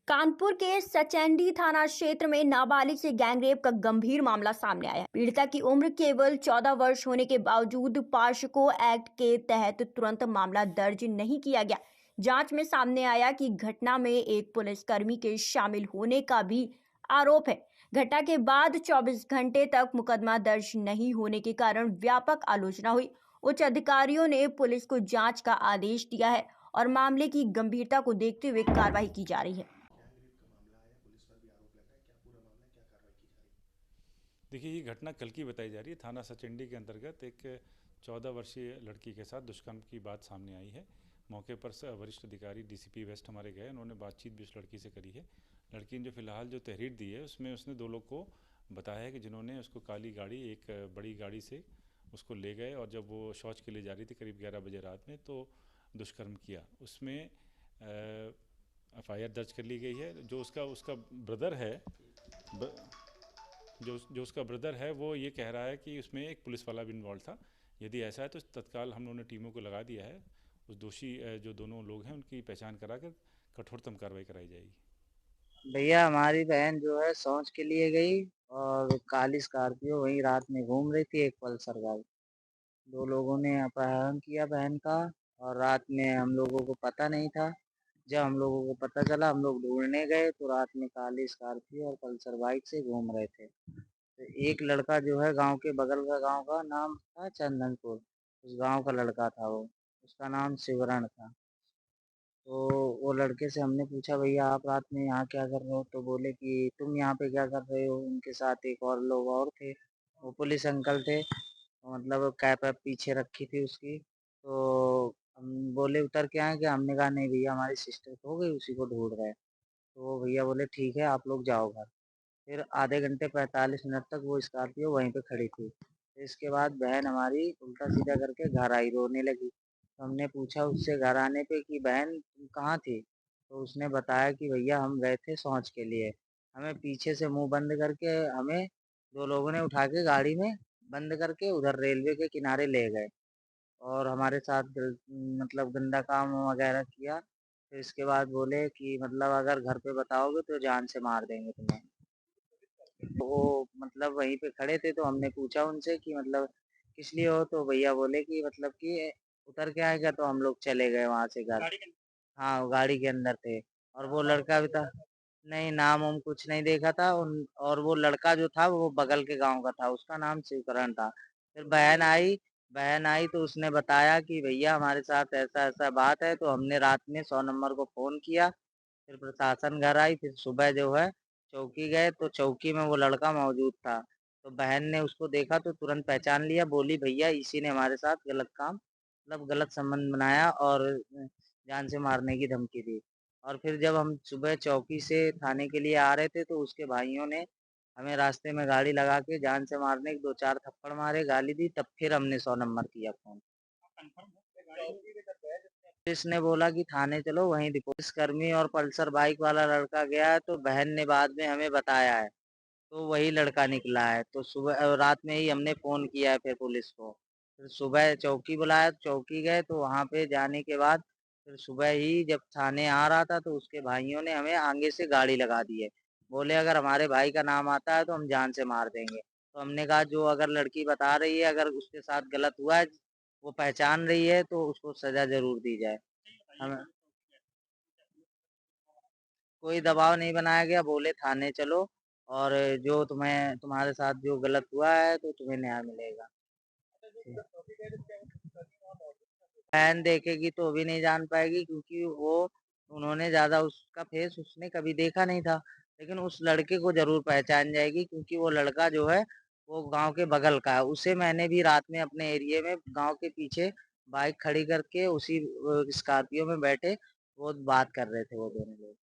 कानपुर के सचैंडी थाना क्षेत्र में नाबालिग से गैंगरेप का गंभीर मामला सामने आया है। पीड़िता की उम्र केवल 14 वर्ष होने के बावजूद पॉक्सो एक्ट के तहत तुरंत मामला दर्ज नहीं किया गया। जांच में सामने आया कि घटना में एक पुलिसकर्मी के शामिल होने का भी आरोप है। घटना के बाद 24 घंटे तक मुकदमा दर्ज नहीं होने के कारण व्यापक आलोचना हुई। उच्च अधिकारियों ने पुलिस को जांच का आदेश दिया है और मामले की गंभीरता को देखते हुए कार्रवाई की जा रही है। देखिए, ये घटना कल की बताई जा रही है। थाना सचंडी के अंतर्गत एक 14 वर्षीय लड़की के साथ दुष्कर्म की बात सामने आई है। मौके पर से वरिष्ठ अधिकारी डीसीपी वेस्ट हमारे गए, उन्होंने बातचीत भी उस लड़की से करी है। लड़की ने जो फिलहाल जो तहरीर दी है उसमें उसने 2 लोग को बताया है कि जिन्होंने उसको काली गाड़ी, एक बड़ी गाड़ी से उसको ले गए और जब वो शौच के लिए जा रही थी करीब 11 बजे रात में, तो दुष्कर्म किया। उसमें एफआईआर दर्ज कर ली गई है। जो उसका उसका ब्रदर है, जो उसका ब्रदर है, वो ये कह रहा है कि उसमें एक पुलिस वाला भी इन्वॉल्व था। यदि ऐसा है तो तत्काल हम लोगों ने टीमों को लगा दिया है। उस दोषी जो दोनों लोग हैं उनकी पहचान कराकर कठोरतम कार्रवाई कराई जाएगी। भैया हमारी बहन जो है शौच के लिए गई और काली स्कॉर्पियो वहीं रात में घूम रही थी, एक पल्सर गाड़ी। 2 लोगों ने अपहरण किया बहन का और रात में हम लोगों को पता नहीं था। जब हम लोगों को पता चला, हम लोग ढूंढने गए तो रात में काली स्कॉर्पियो और पल्सर बाइक से घूम रहे थे। तो एक लड़का जो है गांव के बगल का, गांव का नाम था चंदनपुर, उस गांव का लड़का था वो, उसका नाम शिवरण था। तो वो लड़के से हमने पूछा, भैया आप रात में यहाँ क्या कर रहे हो? तो बोले कि तुम यहाँ पे क्या कर रहे हो? उनके साथ एक और लोग और थे, वो पुलिस अंकल थे, मतलब कैप वैप पीछे रखी थी उसकी। तो हम बोले उतर के आए क्या? हमने कहा नहीं भैया, हमारी सिस्टर खो गई, उसी को ढूंढ रहे हैं। तो वो भैया बोले ठीक है, आप लोग जाओ घर। फिर आधे घंटे 45 मिनट तक वो स्कॉर्पियो वहीं पे खड़ी थी। फिर इसके बाद बहन हमारी उल्टा सीधा करके घर आई, रोने लगी। तो हमने पूछा उससे घर आने पे कि बहन तुम कहाँ थी? तो उसने बताया कि भैया हम गए थे शौच के लिए। हमें पीछे से मुंह बंद करके हमें 2 लोगों ने उठा के गाड़ी में बंद करके उधर रेलवे के किनारे ले गए और हमारे साथ मतलब गंदा काम वगैरह किया। फिर इसके बाद बोले कि मतलब अगर घर पे बताओगे तो जान से मार देंगे तुम्हें। वो मतलब वहीं पे खड़े थे, तो हमने पूछा उनसे कि मतलब किस लिए हो? तो भैया बोले कि मतलब कि उतर के आएगा, तो हम लोग चले गए वहां से घर। हाँ, वो गाड़ी के अंदर थे और वो लड़का भी था। नहीं, नाम वाम कुछ नहीं देखा था उन, और वो लड़का जो था वो बगल के गांव का था, उसका नाम शिवकरण था। फिर बहन आई तो उसने बताया कि भैया हमारे साथ ऐसा ऐसा बात है। तो हमने रात में 100 नंबर को फोन किया। फिर प्रशासन घर आई, फिर सुबह जो है चौकी गए तो चौकी में वो लड़का मौजूद था। तो बहन ने उसको देखा तो तुरंत पहचान लिया, बोली भैया इसी ने हमारे साथ गलत काम, मतलब गलत संबंध बनाया और जान से मारने की धमकी दी। और फिर जब हम सुबह चौकी से थाने के लिए आ रहे थे तो उसके भाइयों ने हमें रास्ते में गाड़ी लगा के जान से मारने के 2-4 थप्पड़ मारे, गाली दी, तब फिर हमने 100 नंबर किया फोन। पुलिस ने बोला कि थाने चलो, वहीं पुलिस कर्मी और पल्सर बाइक वाला लड़का गया है, तो बहन ने बाद में हमें बताया है, तो वही लड़का निकला है। तो सुबह रात में ही हमने फोन किया है फिर पुलिस को। फिर सुबह चौकी बुलाया, चौकी गए तो वहां पे जाने के बाद फिर सुबह ही जब थाने आ रहा था तो उसके भाइयों ने हमें आगे से गाड़ी लगा दी है। बोले अगर हमारे भाई का नाम आता है तो हम जान से मार देंगे। तो हमने कहा जो अगर लड़की बता रही है, अगर उसके साथ गलत हुआ है, वो पहचान रही है, तो उसको सजा जरूर दी जाए। हमें कोई दबाव नहीं बनाया गया, बोले थाने चलो और जो तुम्हें तुम्हारे साथ जो गलत हुआ है तो तुम्हें न्याय मिलेगा। बहन देखेगी तो भी नहीं जान पाएगी, क्योंकि वो उन्होंने ज्यादा उसका फेस उसने कभी देखा नहीं था। लेकिन उस लड़के को जरूर पहचान जाएगी, क्योंकि वो लड़का जो है वो गांव के बगल का है। उसे मैंने भी रात में अपने एरिया में गांव के पीछे बाइक खड़ी करके उसी स्कॉर्पियो में बैठे वो बात कर रहे थे वो दोनों लोग।